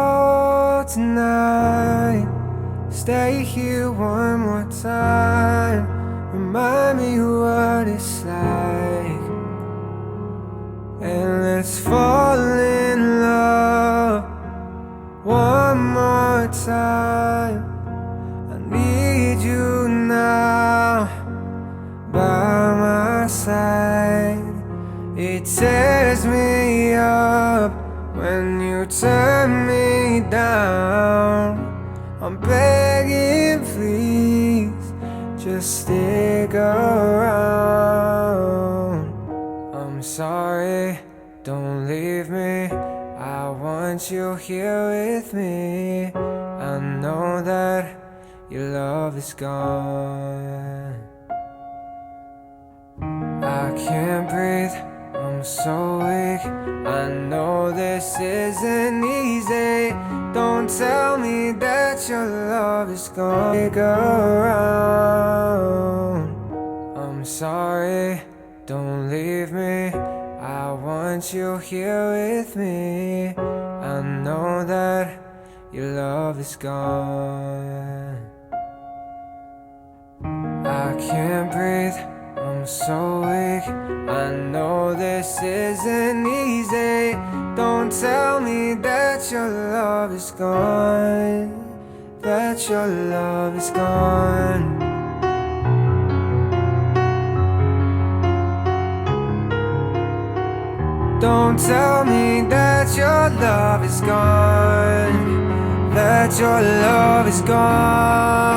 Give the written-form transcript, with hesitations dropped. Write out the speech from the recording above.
go tonight. Stay here one more time. Remind me what it's like, and let's fall in love one more time. I need you now by my side. It tears me up when you turn me down. I'm begging, please, just stick around. I'm sorry, don't leave me. I want you here with me. I know that your love is gone. I can't breathe, I'm so weak. I know this isn't easy. Don't tell me that your love is gone. Stick around. I'm sorry, don't leave me. I want you here with me. I know that your love is gone. I can't breathe, I'm so weak. I know this isn't easy. Don't tell me that your love is gone, that your love is gone. Don't tell me that your love is gone, that your love is gone.